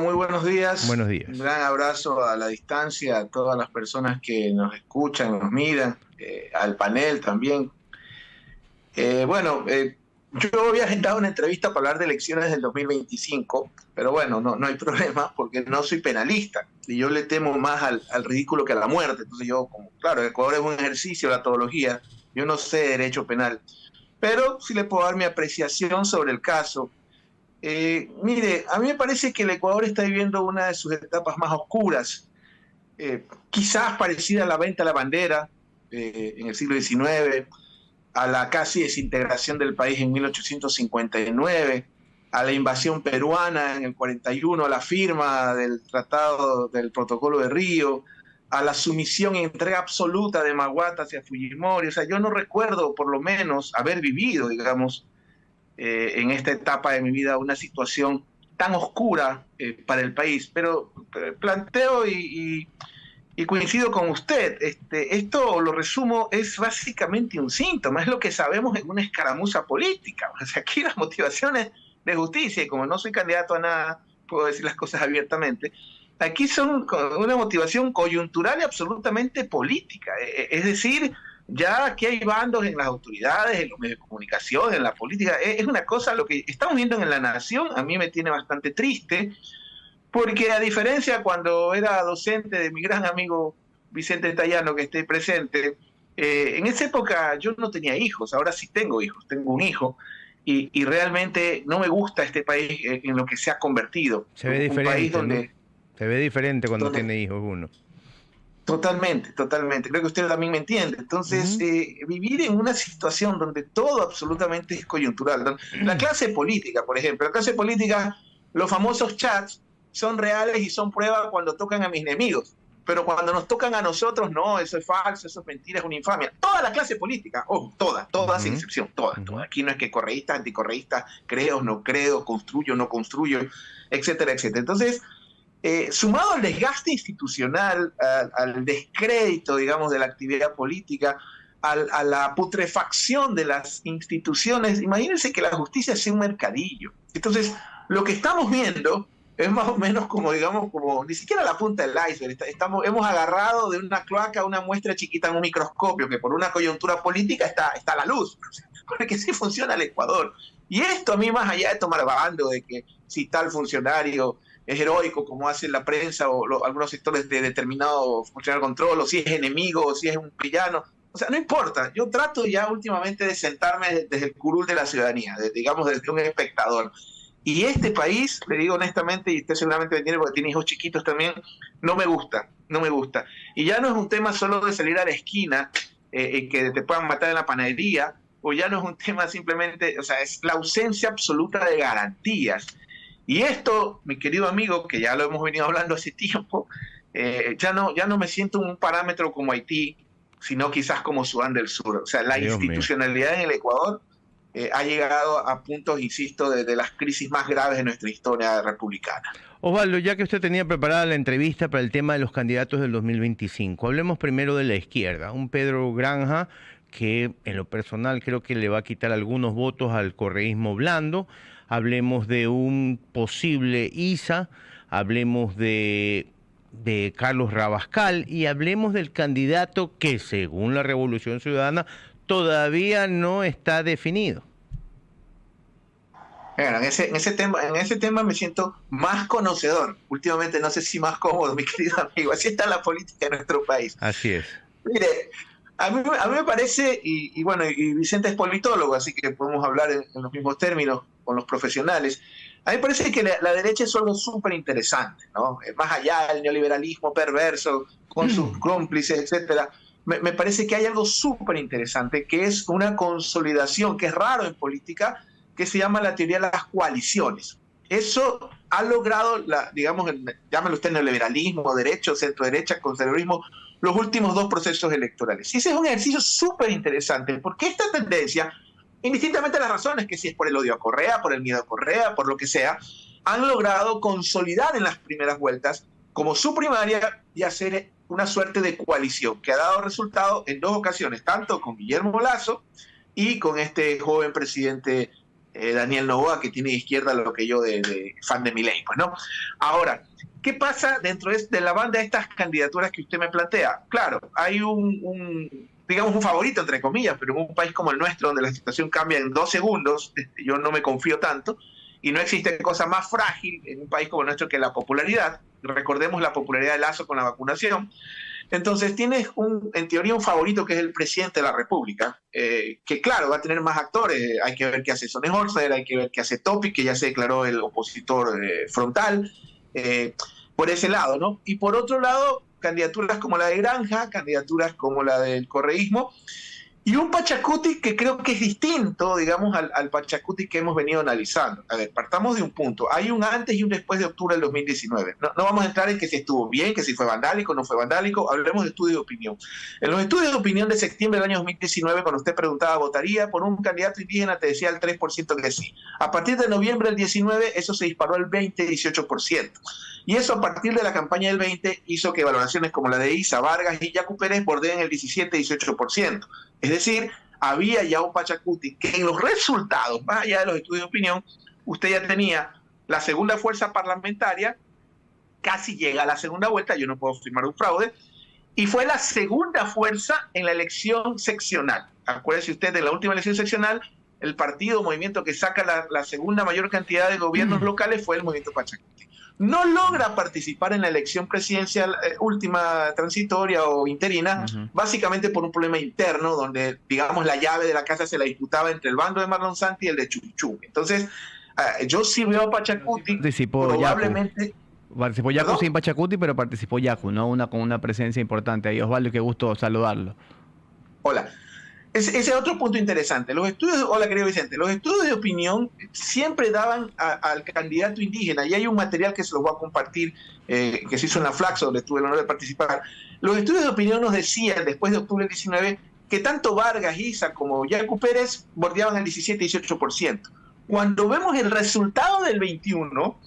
muy buenos días. Buenos Un días. gran abrazo a la distancia a todas las personas que nos escuchan, nos miran, al panel también. Yo había agendado una entrevista para hablar de elecciones del 2025, pero bueno, no hay problema porque no soy penalista y yo le temo más al ridículo que a la muerte. Entonces yo, como, claro, Ecuador es un ejercicio de la todología, yo no sé derecho penal, pero sí le puedo dar mi apreciación sobre el caso. Mire, a mí me parece que el Ecuador está viviendo una de sus etapas más oscuras, quizás parecida a la venta a la bandera en el siglo XIX, a la casi desintegración del país en 1859, a la invasión peruana en el 41, a la firma del Tratado del Protocolo de Río, a la sumisión y entrega absoluta de Maguata hacia Fujimori. O sea, yo no recuerdo por lo menos haber vivido, digamos, en esta etapa de mi vida una situación tan oscura para el país. Pero planteo y coincido con usted, esto lo resumo, es básicamente un síntoma, es lo que sabemos en una escaramuza política. O sea, aquí las motivaciones de justicia, y como no soy candidato a nada, puedo decir las cosas abiertamente, aquí son una motivación coyuntural y absolutamente política. Es decir, ya aquí hay bandos en las autoridades, en los medios de comunicación, en la política. Es una cosa, lo que estamos viendo en la nación, a mí me tiene bastante triste, porque a diferencia cuando era docente de mi gran amigo Vicente Tallano, que esté presente, en esa época yo no tenía hijos, ahora sí tengo hijos, tengo un hijo, y realmente no me gusta este país en lo que se ha convertido. Se ve Un país diferente, ¿no? donde, Se ve diferente cuando donde tiene hijos uno. totalmente, totalmente. Creo que usted también me entiende. Entonces, Ujú. vivir en una situación donde todo absolutamente es coyuntural. La clase política, por ejemplo, la clase política, los famosos chats son reales y son prueba cuando tocan a mis enemigos. Pero cuando nos tocan a nosotros, no, eso es falso, eso es mentira, es una infamia. Toda la clase política, toda sin Ujú. excepción, toda, Ujú. toda. Aquí no es que correísta, anticorreísta, creo, no creo, construyo, no construyo, etcétera, etcétera. Entonces, sumado al desgaste institucional, al descrédito, digamos, de la actividad política, a la putrefacción de las instituciones, imagínense que la justicia sea un mercadillo. Entonces, lo que estamos viendo es más o menos como, digamos, como ni siquiera la punta del iceberg. Hemos agarrado de una cloaca una muestra chiquita en un microscopio que por una coyuntura política está a la luz, porque así funciona el Ecuador. Y esto a mí, más allá de tomar bando, de que si tal funcionario es heroico, como hace la prensa o algunos sectores de determinado funcionario de control, o si es enemigo, o si es un villano. O sea, no importa. Yo trato ya últimamente de sentarme desde el curul de la ciudadanía, digamos, desde un espectador. Y este país, le digo honestamente, y usted seguramente me entiende porque tiene hijos chiquitos también, no me gusta, no me gusta. Y ya no es un tema solo de salir a la esquina y que te puedan matar en la panadería, o ya no es un tema simplemente, o sea, es la ausencia absoluta de garantías. Y esto, mi querido amigo, que ya lo hemos venido hablando hace tiempo, ya no me siento un parámetro como Haití, sino quizás como Sudán del Sur. O sea, la Dios mío. institucionalidad en el Ecuador ha llegado a puntos, insisto, de las crisis más graves de nuestra historia republicana. Osvaldo, ya que usted tenía preparada la entrevista para el tema de los candidatos del 2025, hablemos primero de la izquierda. Un Pedro Granja que en lo personal creo que le va a quitar algunos votos al correísmo blando. Hablemos de un posible ISA, hablemos de Carlos Rabascal y hablemos del candidato que, según la Revolución Ciudadana, todavía no está definido. Bueno, en ese tema me siento más conocedor. Últimamente no sé si más cómodo, mi querido amigo. Así está la política en nuestro país. Así es. Mire, a mí me parece, y bueno, y Vicente es politólogo, así que podemos hablar en los mismos términos con los profesionales. A mí me parece que la derecha es algo súper interesante, ¿no? Más allá del neoliberalismo perverso, con sus cómplices, etcétera. Me parece que hay algo súper interesante, que es una consolidación, que es raro en política, que se llama la teoría de las coaliciones. Eso ha logrado, digamos, llámelo usted neoliberalismo, derecho, centro derecha, conservadurismo, los últimos dos procesos electorales. Y ese es un ejercicio súper interesante, porque esta tendencia, indistintamente de las razones, que si es por el odio a Correa, por el miedo a Correa, por lo que sea, han logrado consolidar en las primeras vueltas como su primaria y hacer una suerte de coalición que ha dado resultado en dos ocasiones, tanto con Guillermo Lasso y con este joven presidente Daniel Noboa, que tiene de izquierda lo que yo de fan de Milei, pues, ¿no? Ahora, ¿qué pasa dentro de la banda de estas candidaturas que usted me plantea? Claro, hay digamos, un favorito, entre comillas, pero en un país como el nuestro, donde la situación cambia en 2 segundos, yo no me confío tanto, y no existe cosa más frágil en un país como el nuestro que la popularidad. Recordemos la popularidad de Lasso con la vacunación. Entonces tienes en teoría un favorito que es el presidente de la República, que claro, va a tener más actores, hay que ver qué hace Sonny Holzer, hay que ver qué hace Topic, que ya se declaró el opositor frontal, por ese lado, ¿no? Y por otro lado, candidaturas como la de Granja, candidaturas como la del correísmo, y un Pachacuti que creo que es distinto, digamos, al Pachacuti que hemos venido analizando. A ver, partamos de un punto. Hay un antes y un después de octubre del 2019. No vamos a entrar en que si estuvo bien, que si fue vandálico, no fue vandálico. Hablemos de estudios de opinión. En los estudios de opinión de septiembre del año 2019, cuando usted preguntaba, ¿votaría por un candidato indígena? Te decía el 3% que sí. A partir de noviembre del 19, eso se disparó al 20-18%. Y eso a partir de la campaña del 20 hizo que valoraciones como la de Isa, Vargas y Yacu Pérez bordeen el 17-18%. Es decir, había ya un Pachacuti que en los resultados, más allá de los estudios de opinión, usted ya tenía la segunda fuerza parlamentaria, casi llega a la segunda vuelta, yo no puedo firmar un fraude, y fue la segunda fuerza en la elección seccional. Acuérdese usted, de la última elección seccional, el partido, movimiento que saca la segunda mayor cantidad de gobiernos locales fue el movimiento Pachacuti. No logra participar en la elección presidencial última, transitoria o interina, básicamente por un problema interno, donde, digamos, la llave de la casa se la disputaba entre el bando de Marlon Santi y el de Chunchún. Entonces, yo sí veo a Pachacuti, probablemente... Participó Yacu sin Pachacuti, pero participó Yacu, ¿no? Con una presencia importante ahí. Osvaldo, qué gusto saludarlo. Hola. Ese es otro punto interesante. Hola, querido Vicente. Los estudios de opinión siempre daban al candidato indígena, y hay un material que se los voy a compartir, que se hizo en la Flaxo, donde tuve el honor de participar. Los estudios de opinión nos decían, después de octubre del 19, que tanto Vargas, Isa como Yacu Pérez bordeaban el 17-18%. Cuando vemos el resultado del 21,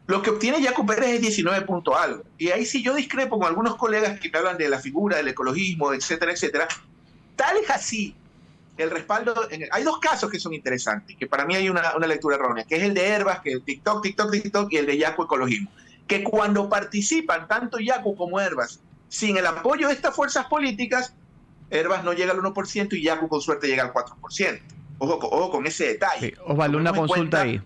lo que obtiene Yacu Pérez es 19 punto algo. Y ahí sí yo discrepo con algunos colegas que hablan de la figura, del ecologismo, etcétera, etcétera. Tal es así el respaldo. Hay dos casos que son interesantes, que para mí hay una lectura errónea, que es el de Herbas, que es TikTok, y el de Yacu Ecologismo. Que cuando participan tanto Yacu como Herbas, sin el apoyo de estas fuerzas políticas, Herbas no llega al 1% y Yacu con suerte llega al 4%. Ojo con ese detalle. Sí, Osvaldo, una consulta ahí.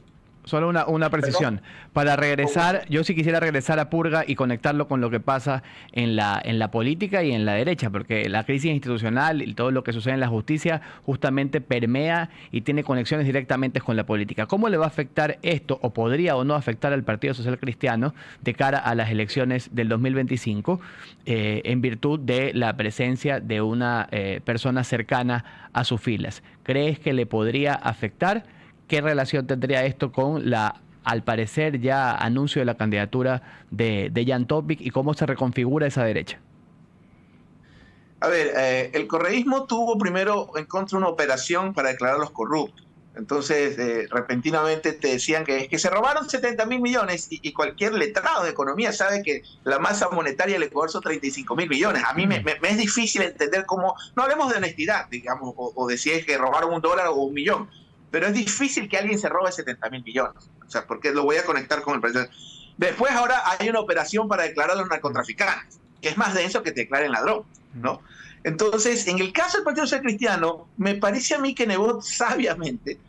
Solo una precisión. Para regresar, yo sí quisiera regresar a Purga y conectarlo con lo que pasa en la política y en la derecha, porque la crisis institucional y todo lo que sucede en la justicia justamente permea y tiene conexiones directamente con la política. ¿Cómo le va a afectar esto, o podría o no afectar al Partido Social Cristiano de cara a las elecciones del 2025, en virtud de la presencia de una persona cercana a sus filas? ¿Crees que le podría afectar? ¿Qué relación tendría esto con al parecer, ya anuncio de la candidatura de Jan Topic, y cómo se reconfigura esa derecha? A ver, el correísmo tuvo primero en contra una operación para declarar a los corruptos. Entonces, repentinamente te decían que se robaron 70.000 millones, y cualquier letrado de economía sabe que la masa monetaria del Ecuador son 35.000 millones. A mí me es difícil entender cómo, no hablemos de honestidad, digamos, o de si es que robaron $1 o $1 millón. Pero es difícil que alguien se robe 70.000 millones. O sea, porque lo voy a conectar con el presidente. Después ahora hay una operación para declarar a los narcotraficantes, que es más denso que te declaren ladrón, ¿no? Entonces, en el caso del Partido Social Cristiano, me parece a mí que Nebot sabiamente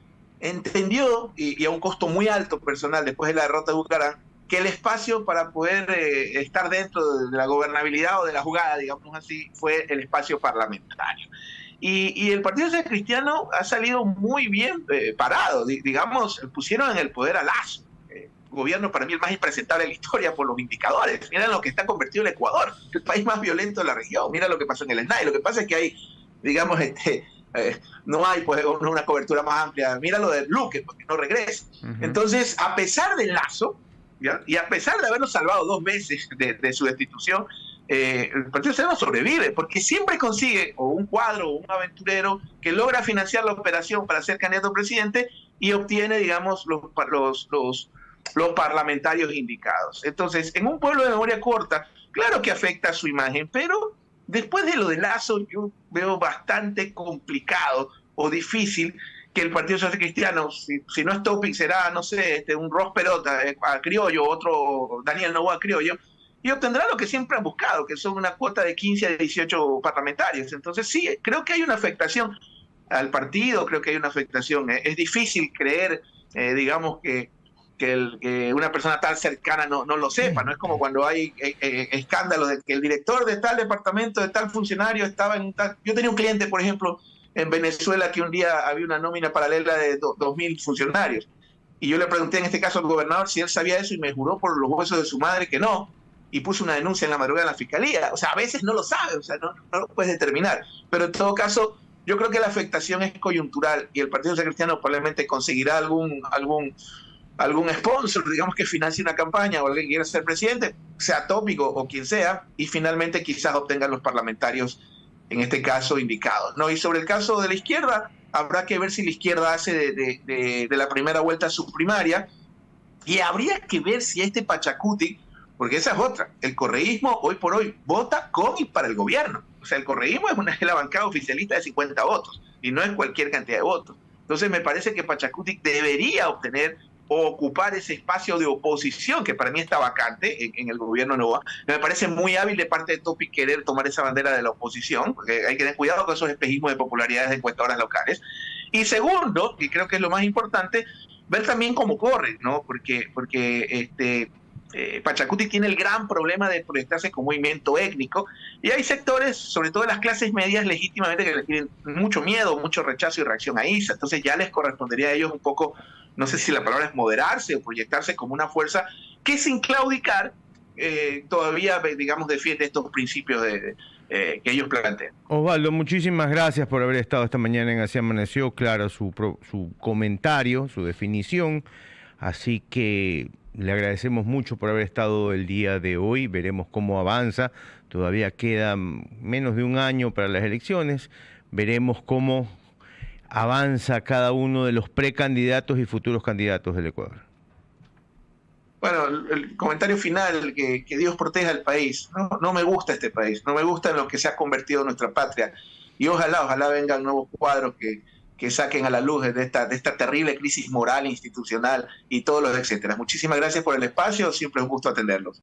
entendió, y a un costo muy alto personal después de la derrota de Bucarán, que el espacio para poder estar dentro de la gobernabilidad o de la jugada, digamos así, fue el espacio parlamentario. Y el Partido Social Cristiano ha salido muy bien parado. Digamos, pusieron en el poder a Lasso, gobierno para mí el más impresentable de la historia por los indicadores. Mira lo que está convertido el Ecuador, el país más violento de la región. Mira lo que pasó en el SNAI. Lo que pasa es que hay, digamos, no hay pues una cobertura más amplia. Mira lo de Luque, porque no regresa. Entonces, a pesar del Lazo, ¿ya? Y a pesar de habernos salvado 2 veces de su destitución, el Partido Socialista sobrevive, porque siempre consigue o un cuadro o un aventurero que logra financiar la operación para ser candidato a presidente y obtiene, digamos, los parlamentarios indicados. Entonces, en un pueblo de memoria corta, claro que afecta a su imagen, pero después de lo de Lazo yo veo bastante complicado o difícil que el Partido Social Cristiano, si no es Topic, será, no sé, un Ross Perot a criollo, otro Daniel Noboa a criollo, y obtendrá lo que siempre han buscado, que son una cuota de 15 a 18 parlamentarios. Entonces sí, creo que hay una afectación al partido, creo que hay una afectación. Es difícil creer, digamos, que una persona tan cercana no lo sepa, ¿no? Es como cuando hay escándalos de que el director de tal departamento, de tal funcionario estaba en tal... Yo tenía un cliente, por ejemplo, en Venezuela, que un día había una nómina paralela de 2.000 funcionarios, y yo le pregunté en este caso al gobernador si él sabía eso, y me juró por los huesos de su madre que no, y puso una denuncia en la madrugada en la fiscalía. O sea, a veces no lo sabe, o sea, no lo puedes determinar, pero en todo caso yo creo que la afectación es coyuntural, y el Partido Social Cristiano probablemente conseguirá algún sponsor, digamos, que financie una campaña, o alguien que quiera ser presidente, sea Tópico o quien sea, y finalmente quizás obtengan los parlamentarios, en este caso, indicados, ¿no? Y sobre el caso de la izquierda, habrá que ver si la izquierda hace de la primera vuelta su primaria, y habría que ver si Pachacuti, porque esa es otra, el correísmo hoy por hoy vota con y para el gobierno. O sea, el correísmo es la bancada oficialista de 50 votos, y no es cualquier cantidad de votos. Entonces me parece que Pachacuti debería obtener o ocupar ese espacio de oposición que para mí está vacante en el gobierno Noboa. Me parece muy hábil de parte de Topic querer tomar esa bandera de la oposición, porque hay que tener cuidado con esos espejismos de popularidades de encuestadoras locales. Y segundo, y creo que es lo más importante, ver también cómo corre, ¿no? Porque Pachacuti tiene el gran problema de proyectarse como movimiento étnico, y hay sectores, sobre todo las clases medias, legítimamente, que le tienen mucho miedo, mucho rechazo y reacción a ISA. Entonces ya les correspondería a ellos un poco, no sé si la palabra es moderarse o proyectarse como una fuerza que, sin claudicar, todavía, digamos, defiende estos principios que ellos plantean. Osvaldo, muchísimas gracias por haber estado esta mañana en Así Amaneció. Claro, su comentario, su definición. Así que le agradecemos mucho por haber estado el día de hoy. Veremos cómo avanza. Todavía queda menos de un año para las elecciones. Veremos cómo avanza cada uno de los precandidatos y futuros candidatos del Ecuador. Bueno, el comentario final, que Dios proteja al país. No me gusta este país, no me gusta en lo que se ha convertido nuestra patria. Y ojalá vengan nuevos cuadros que saquen a la luz de esta terrible crisis moral, institucional y todos los etcétera. Muchísimas gracias por el espacio, siempre es un gusto atenderlos.